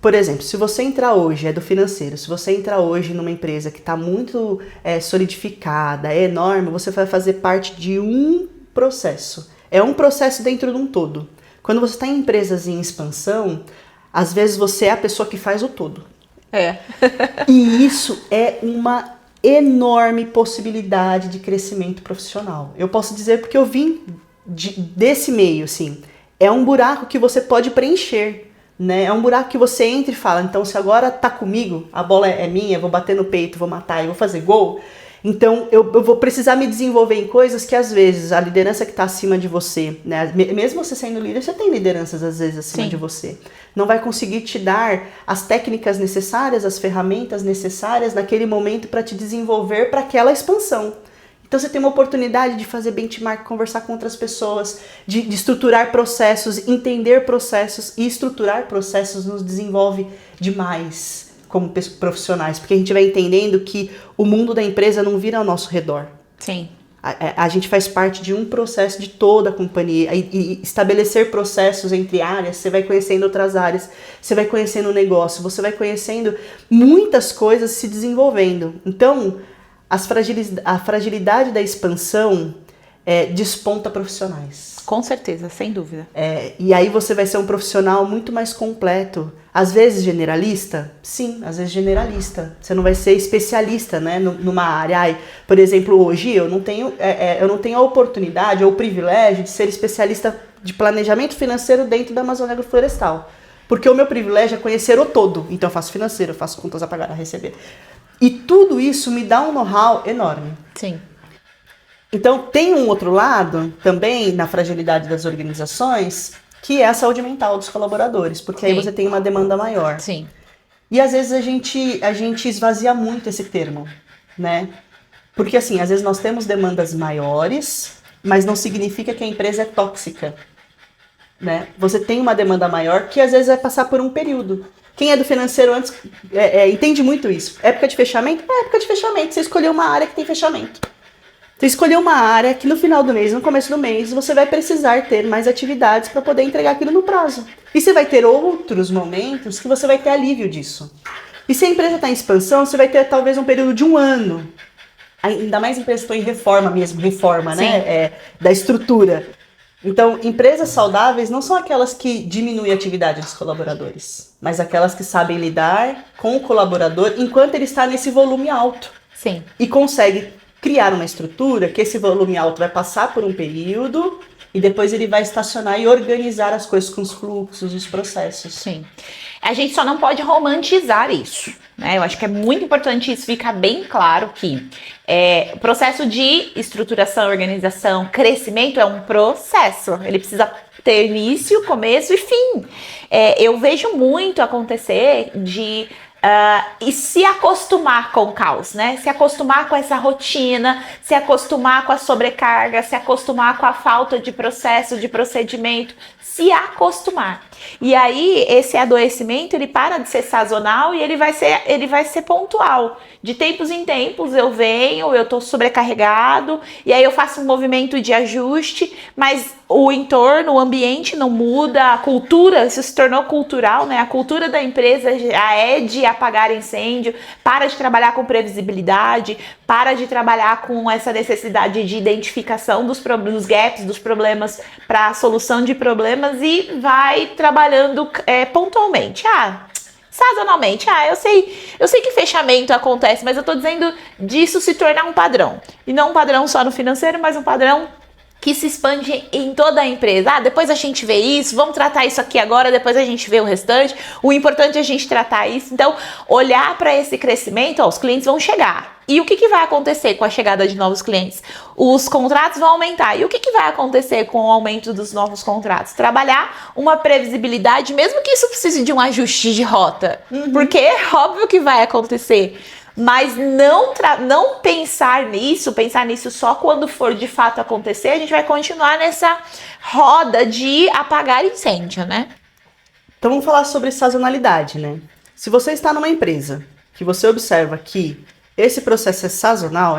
S2: por exemplo, se você entrar hoje, é do financeiro, se você entrar hoje numa empresa que está muito solidificada, é enorme, você vai fazer parte de um processo. É um processo dentro de um todo. Quando você está em empresas em expansão, às vezes você é a pessoa que faz o todo. E isso é uma enorme possibilidade de crescimento profissional. Eu posso dizer porque eu vim desse meio, assim. É um buraco que você pode preencher. Né? É um buraco que você entra e fala, então se agora tá comigo, a bola é minha, eu vou bater no peito, vou matar e vou fazer gol, então eu vou precisar me desenvolver em coisas que às vezes a liderança que tá acima de você, né? Mesmo você sendo líder, você tem lideranças às vezes acima de você, não vai conseguir te dar as técnicas necessárias, as ferramentas necessárias naquele momento para te desenvolver para aquela expansão. Então você tem uma oportunidade de fazer benchmark, conversar com outras pessoas, de estruturar processos, entender processos e estruturar processos nos desenvolve demais como profissionais, porque a gente vai entendendo que o mundo da empresa não vira ao nosso redor.
S1: Sim.
S2: A gente faz parte de um processo de toda a companhia e estabelecer processos entre áreas, você vai conhecendo outras áreas, você vai conhecendo o negócio, você vai conhecendo muitas coisas se desenvolvendo. Então, a fragilidade da expansão desponta profissionais.
S1: Com certeza, sem dúvida.
S2: E aí você vai ser um profissional muito mais completo. Às vezes generalista? Sim, às vezes generalista. Você não vai ser especialista, né, numa área. Por exemplo, hoje eu não tenho a oportunidade ou o privilégio de ser especialista de planejamento financeiro dentro da Amazônia Agroflorestal. Porque o meu privilégio é conhecer o todo. Então eu faço financeiro, eu faço contas a pagar, a receber. E tudo isso me dá um know-how enorme.
S1: Sim.
S2: Então, tem um outro lado também na fragilidade das organizações, que é a saúde mental dos colaboradores, porque aí você tem uma demanda maior.
S1: Sim.
S2: E às vezes a gente esvazia muito esse termo, né? Porque assim, às vezes nós temos demandas maiores, mas não significa que a empresa é tóxica, né? Você tem uma demanda maior que às vezes vai passar por um período. Quem é do financeiro antes entende muito isso. Época de fechamento? É época de fechamento. Você escolheu uma área que tem fechamento. Você escolheu uma área que no final do mês, no começo do mês, você vai precisar ter mais atividades para poder entregar aquilo no prazo. E você vai ter outros momentos que você vai ter alívio disso. E se a empresa está em expansão, você vai ter talvez um período de um ano. Ainda mais empresas que estão em reforma mesmo, né? Da estrutura. Então, empresas saudáveis não são aquelas que diminuem a atividade dos colaboradores, mas aquelas que sabem lidar com o colaborador enquanto ele está nesse volume alto.
S1: Sim.
S2: E consegue criar uma estrutura que esse volume alto vai passar por um período e depois ele vai estacionar e organizar as coisas com os fluxos, os processos.
S1: Sim. A gente só não pode romantizar isso, né? Eu acho que é muito importante isso ficar bem claro que o processo de estruturação, organização, crescimento é um processo. Ele precisa ter início, começo e fim. Eu vejo muito acontecer de e se acostumar com o caos, né? Se acostumar com essa rotina, se acostumar com a sobrecarga, se acostumar com a falta de processo, de procedimento, se acostumar. E aí, esse adoecimento, ele para de ser sazonal e ele vai ser pontual. De tempos em tempos eu venho, eu tô sobrecarregado, e aí eu faço um movimento de ajuste, mas o entorno, o ambiente não muda, a cultura, isso se tornou cultural, né? A cultura da empresa já é de apagar incêndio, para de trabalhar com previsibilidade, para de trabalhar com essa necessidade de identificação dos gaps, dos problemas para a solução de problemas e vai trabalhando pontualmente. Sazonalmente, eu sei que fechamento acontece, mas eu tô dizendo disso se tornar um padrão. E não um padrão só no financeiro, mas um padrão que se expande em toda a empresa. Depois a gente vê isso, vamos tratar isso aqui agora, depois a gente vê o restante. O importante é a gente tratar isso. Então, olhar para esse crescimento, os clientes vão chegar. E o que vai acontecer com a chegada de novos clientes? Os contratos vão aumentar. E o que vai acontecer com o aumento dos novos contratos? Trabalhar uma previsibilidade, mesmo que isso precise de um ajuste de rota. Porque é óbvio que vai acontecer. Mas não pensar nisso só quando for de fato acontecer, a gente vai continuar nessa roda de apagar incêndio, né?
S2: Então vamos falar sobre sazonalidade, né? Se você está numa empresa que você observa que esse processo é sazonal,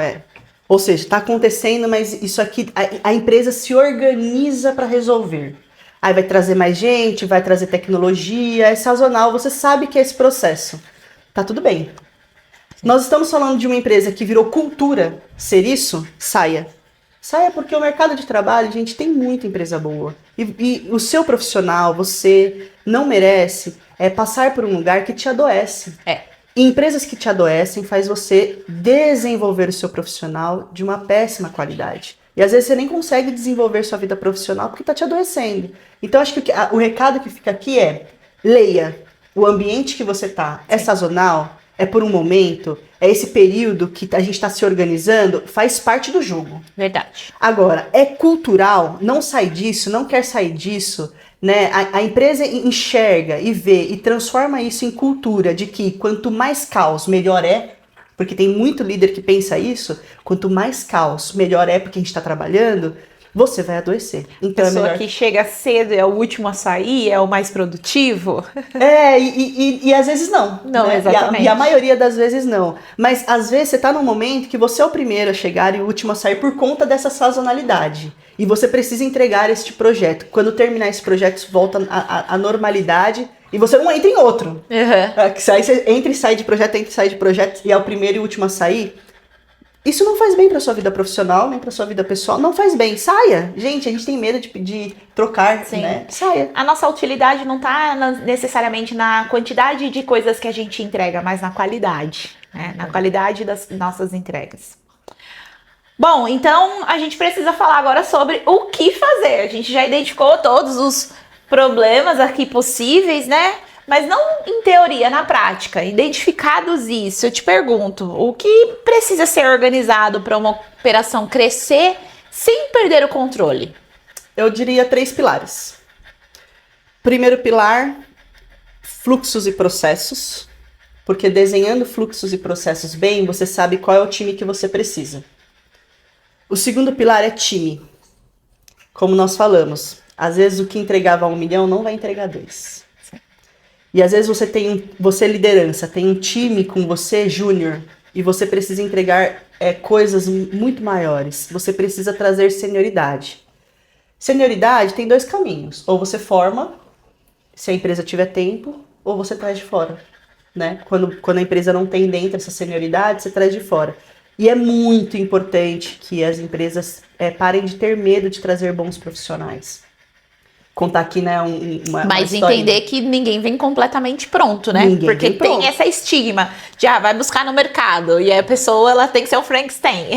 S2: ou seja, está acontecendo, mas isso aqui, a empresa se organiza para resolver. Aí vai trazer mais gente, vai trazer tecnologia, é sazonal, você sabe que é esse processo. Tá tudo bem. Nós estamos falando de uma empresa que virou cultura ser isso, saia. Saia porque o mercado de trabalho, gente, tem muita empresa boa. E o seu profissional, você não merece passar por um lugar que te adoece. E empresas que te adoecem faz você desenvolver o seu profissional de uma péssima qualidade. E às vezes você nem consegue desenvolver sua vida profissional porque está te adoecendo. Então acho que o recado que fica aqui leia o ambiente que você está. É sazonal? É por um momento, é esse período que a gente está se organizando, faz parte do jogo.
S1: Verdade.
S2: Agora, é cultural, não sai disso, não quer sair disso, né? A empresa enxerga e vê e transforma isso em cultura de que quanto mais caos, melhor é, porque tem muito líder que pensa isso, quanto mais caos, melhor é porque a gente está trabalhando, você vai adoecer. Então
S1: a pessoa que chega cedo é o último a sair, é o mais produtivo.
S2: E às vezes não.
S1: Não, né? Exatamente.
S2: E a maioria das vezes não. Mas às vezes você tá num momento que você é o primeiro a chegar e o último a sair por conta dessa sazonalidade. E você precisa entregar este projeto. Quando terminar esse projeto, volta à normalidade e você não entra em outro. Aí você entra e sai de projeto, e é o primeiro e o último a sair. Isso não faz bem pra sua vida profissional, nem pra sua vida pessoal. Não faz bem. Saia. Gente, a gente tem medo de trocar, né? Saia.
S1: A nossa utilidade não tá necessariamente na quantidade de coisas que a gente entrega, mas na qualidade, né? Na qualidade das nossas entregas. Bom, então a gente precisa falar agora sobre o que fazer. A gente já identificou todos os problemas aqui possíveis, né? Mas não em teoria, na prática. Identificados isso, eu te pergunto, o que precisa ser organizado para uma operação crescer sem perder o controle?
S2: Eu diria 3 pilares. Primeiro pilar, fluxos e processos. Porque desenhando fluxos e processos bem, você sabe qual é o time que você precisa. O segundo pilar é time. Como nós falamos, às vezes o que entregava 1 milhão não vai entregar 2. E às vezes você liderança, tem um time com você, júnior, e você precisa entregar coisas muito maiores. Você precisa trazer senioridade. Senioridade tem 2 caminhos. Ou você forma, se a empresa tiver tempo, ou você traz de fora. Né? Quando a empresa não tem dentro essa senioridade, você traz de fora. E é muito importante que as empresas parem de ter medo de trazer bons profissionais. Contar aqui, né,
S1: mas entender que ninguém vem completamente pronto, né? Porque tem essa estigma de, vai buscar no mercado. E a pessoa, ela tem que ser um Frankenstein.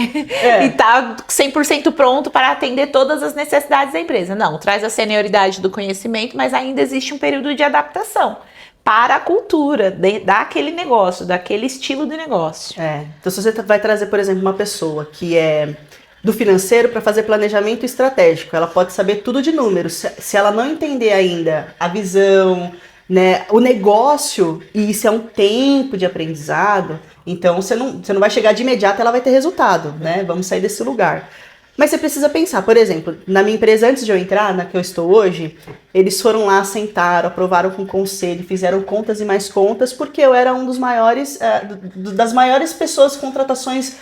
S1: E tá 100% pronto para atender todas as necessidades da empresa. Não, traz a senioridade do conhecimento, mas ainda existe um período de adaptação para a cultura daquele negócio, daquele estilo de negócio.
S2: Então, se você vai trazer, por exemplo, uma pessoa que é do financeiro para fazer planejamento estratégico, ela pode saber tudo de números. Se ela não entender ainda a visão, né? O negócio, e isso é um tempo de aprendizado, então você não vai chegar de imediato e ela vai ter resultado, né? Vamos sair desse lugar. Mas você precisa pensar, por exemplo, na minha empresa, antes de eu entrar, na que eu estou hoje, eles foram lá, sentaram, aprovaram com o conselho, fizeram contas e mais contas, porque eu era um dos maiores, das maiores pessoas com contratações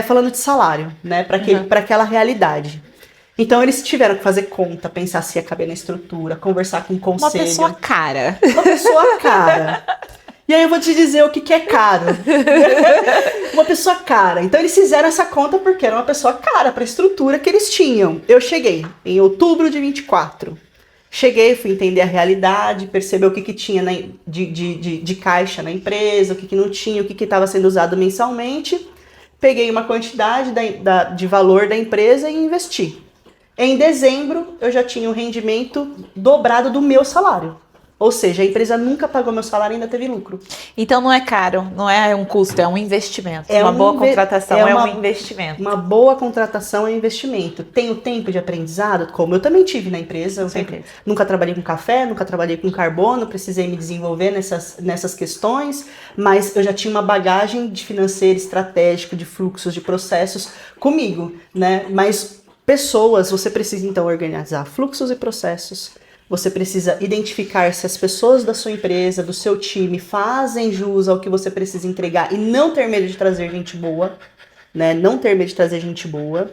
S2: falando de salário, né, para aquela realidade. Então eles tiveram que fazer conta, pensar se ia caber na estrutura, conversar com o conselho.
S1: Uma pessoa cara.
S2: Uma pessoa cara. E aí eu vou te dizer o que é caro. Uma pessoa cara. Então eles fizeram essa conta porque era uma pessoa cara para a estrutura que eles tinham. Eu cheguei em outubro de 24. Cheguei, fui entender a realidade, perceber o que tinha de caixa na empresa, o que não tinha, o que estava sendo usado mensalmente. Peguei uma quantidade de valor da empresa e investi. Em dezembro, eu já tinha um rendimento dobrado do meu salário. Ou seja, a empresa nunca pagou meu salário e ainda teve lucro.
S1: Então não é caro, não é um custo, é um investimento. Uma boa contratação é um investimento.
S2: Uma boa contratação é um investimento. Tem o tempo de aprendizado, como eu também tive na empresa. Nunca trabalhei com café, nunca trabalhei com carbono, precisei me desenvolver nessas questões, mas eu já tinha uma bagagem de financeiro, estratégico, de fluxos, de processos comigo, né? Mas pessoas, você precisa então organizar fluxos e processos. Você precisa identificar se as pessoas da sua empresa, do seu time, fazem jus ao que você precisa entregar e não ter medo de trazer gente boa, né? Não ter medo de trazer gente boa.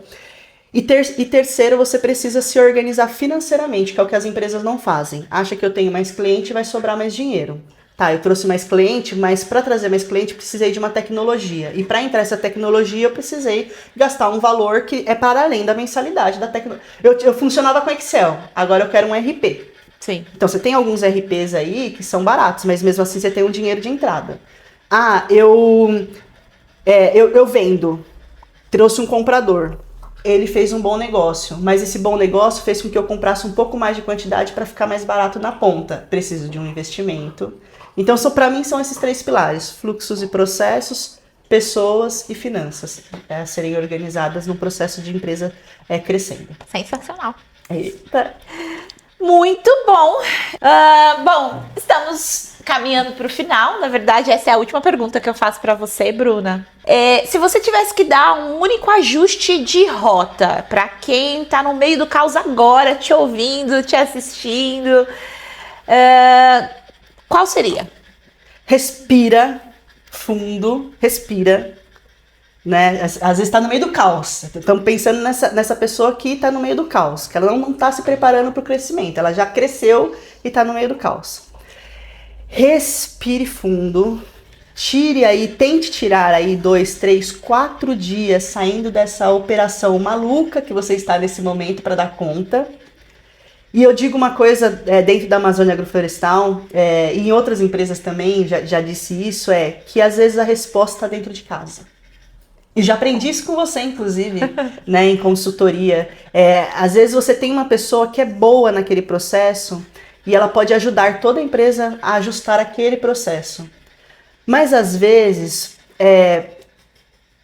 S2: E terceiro, você precisa se organizar financeiramente, que é o que as empresas não fazem. Acha que eu tenho mais cliente, vai sobrar mais dinheiro. Tá, eu trouxe mais cliente, mas para trazer mais cliente precisei de uma tecnologia. E para entrar essa tecnologia eu precisei gastar um valor que é para além da mensalidade da tecnologia. Eu funcionava com Excel, agora eu quero um RP.
S1: Sim.
S2: Então você tem alguns RPs aí que são baratos, mas mesmo assim você tem um dinheiro de entrada. Ah, eu vendo, trouxe um comprador. Ele fez um bom negócio, mas esse bom negócio fez com que eu comprasse um pouco mais de quantidade para ficar mais barato na ponta. Preciso de um investimento. Então, para mim, são esses três pilares: fluxos e processos, pessoas e finanças, a serem organizadas num processo de empresa crescendo.
S1: Sensacional.
S2: Eita.
S1: Muito bom. Bom, estamos caminhando para o final. Na verdade, essa é a última pergunta que eu faço para você, Bruna. Se você tivesse que dar um único ajuste de rota para quem está no meio do caos agora, te ouvindo, te assistindo, qual seria?
S2: Respira fundo, respira. Né? Às vezes está no meio do caos. Estamos pensando nessa pessoa que está no meio do caos, que ela não está se preparando para o crescimento, ela já cresceu e está no meio do caos. Respire fundo, tente tirar aí 2, 3, 4 dias saindo dessa operação maluca que você está nesse momento para dar conta. E eu digo uma coisa dentro da Amazônia Agroflorestal, e em outras empresas também já disse isso, que às vezes a resposta está dentro de casa. E já aprendi isso com você, inclusive, né, em consultoria. Às vezes você tem uma pessoa que é boa naquele processo e ela pode ajudar toda a empresa a ajustar aquele processo. Mas às vezes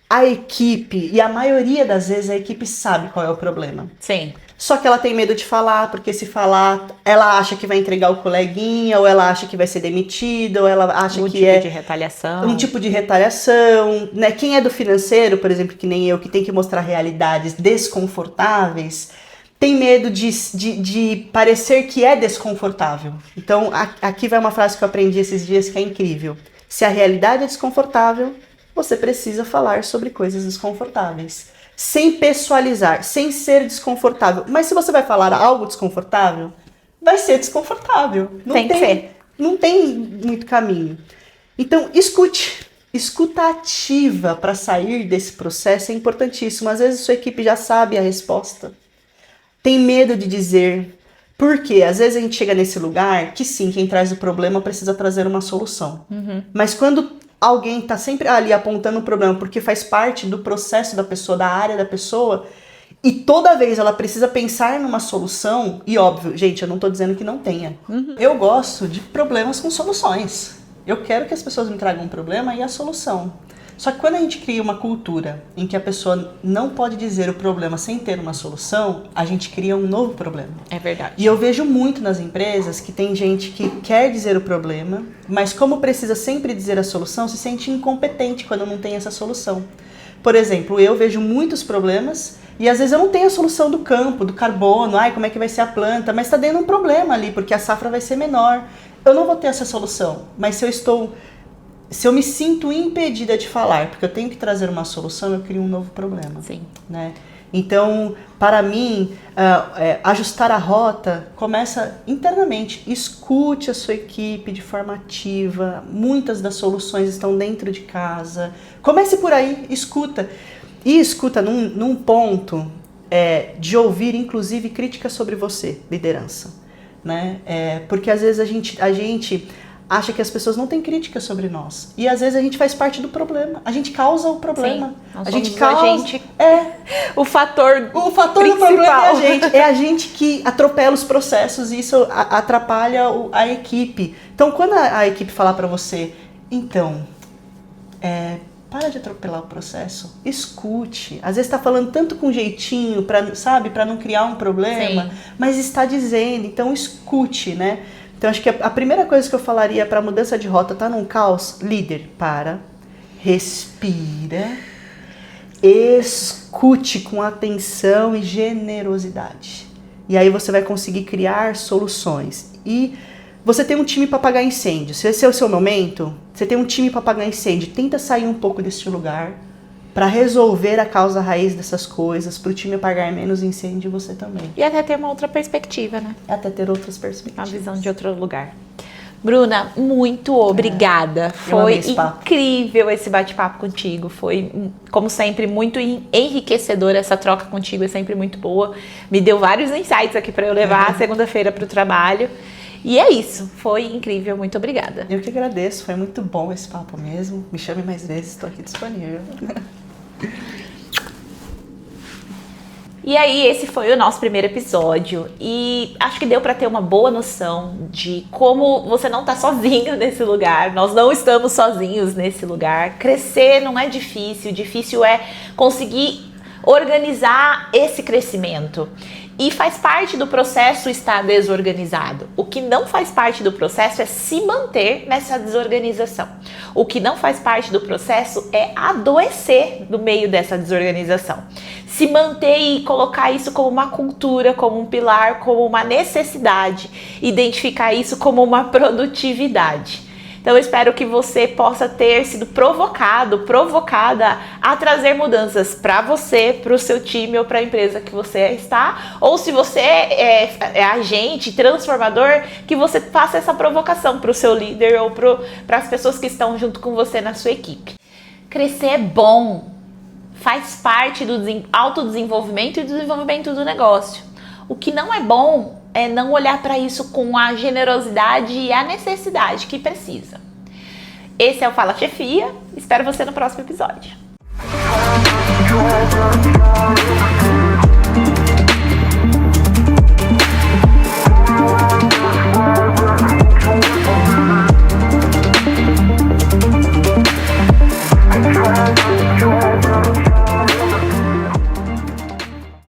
S2: a equipe, e a maioria das vezes a equipe sabe qual é o problema.
S1: Sim.
S2: Só que ela tem medo de falar, porque se falar, ela acha que vai entregar o coleguinha, ou ela acha que vai ser demitida, ou ela acha que
S1: tipo de retaliação.
S2: Um tipo de retaliação, né? Quem é do financeiro, por exemplo, que nem eu, que tem que mostrar realidades desconfortáveis, tem medo de parecer que é desconfortável. Então, aqui vai uma frase que eu aprendi esses dias que é incrível. Se a realidade é desconfortável, você precisa falar sobre coisas desconfortáveis. Sem pessoalizar, sem ser desconfortável. Mas se você vai falar algo desconfortável, vai ser desconfortável.
S1: Tem que ser.
S2: Não tem muito caminho. Então, escute. Escuta ativa para sair desse processo é importantíssimo. Às vezes a sua equipe já sabe a resposta. Tem medo de dizer. Por quê? Às vezes a gente chega nesse lugar que sim, quem traz o problema precisa trazer uma solução. Uhum. Mas quando alguém está sempre ali apontando o problema porque faz parte do processo da pessoa, da área da pessoa, e toda vez ela precisa pensar numa solução, e óbvio, gente, eu não estou dizendo que não tenha. Uhum. Eu gosto de problemas com soluções. Eu quero que as pessoas me tragam um problema e a solução. Só que quando a gente cria uma cultura em que a pessoa não pode dizer o problema sem ter uma solução, a gente cria um novo problema.
S1: É verdade.
S2: E eu vejo muito nas empresas que tem gente que quer dizer o problema, mas como precisa sempre dizer a solução, se sente incompetente quando não tem essa solução. Por exemplo, eu vejo muitos problemas e às vezes eu não tenho a solução do campo, do carbono, como é que vai ser a planta, mas está dando um problema ali, porque a safra vai ser menor. Eu não vou ter essa solução, mas se eu me sinto impedida de falar, porque eu tenho que trazer uma solução, eu crio um novo problema.
S1: Sim.
S2: Né? Então, para mim, ajustar a rota começa internamente. Escute a sua equipe de forma ativa. Muitas das soluções estão dentro de casa. Comece por aí, escuta. E escuta num ponto de ouvir, inclusive, críticas sobre você, liderança. Né? Porque às vezes a gente acha que as pessoas não têm crítica sobre nós. E às vezes a gente faz parte do problema. A gente causa o problema.
S1: Sim,
S2: a gente causa.
S1: O fator
S2: do problema é a gente que atropela os processos e isso atrapalha a equipe. Então, quando a equipe falar para você, para de atropelar o processo, escute. Às vezes está falando tanto com jeitinho, para não criar um problema, sim, mas está dizendo, então escute, né? Então, acho que a primeira coisa que eu falaria para mudança de rota, tá num caos? Líder, respira, escute com atenção e generosidade. E aí você vai conseguir criar soluções. E você tem um time para apagar incêndio. Se esse é o seu momento, você tem um time para apagar incêndio. Tenta sair um pouco desse lugar para resolver a causa raiz dessas coisas, para o time apagar menos incêndio e você também.
S1: E até ter uma outra perspectiva, né?
S2: Até ter outras perspectivas.
S1: Uma visão de outro lugar. Bruna, muito obrigada. Foi incrível esse bate-papo contigo. Foi, como sempre, muito enriquecedor. Essa troca contigo é sempre muito boa. Me deu vários insights aqui para eu levar segunda-feira para o trabalho. E é isso, foi incrível, muito obrigada.
S2: Eu que agradeço, foi muito bom esse papo mesmo. Me chame mais vezes, estou aqui disponível.
S1: E aí, esse foi o nosso primeiro episódio e acho que deu para ter uma boa noção de como você não tá sozinho nesse lugar, nós não estamos sozinhos nesse lugar. Crescer não é difícil, difícil é conseguir organizar esse crescimento. E faz parte do processo estar desorganizado. O que não faz parte do processo é se manter nessa desorganização. O que não faz parte do processo é adoecer no meio dessa desorganização. Se manter e colocar isso como uma cultura, como um pilar, como uma necessidade. Identificar isso como uma produtividade. Então eu espero que você possa ter sido provocada a trazer mudanças para você, para o seu time ou para a empresa que você está. Ou se você é agente, transformador, que você faça essa provocação para o seu líder ou para as pessoas que estão junto com você na sua equipe. Crescer é bom, faz parte do autodesenvolvimento e do desenvolvimento do negócio. O que não é bom é não olhar para isso com a generosidade e a necessidade que precisa. Esse é o Fala Chefia, espero você no próximo episódio.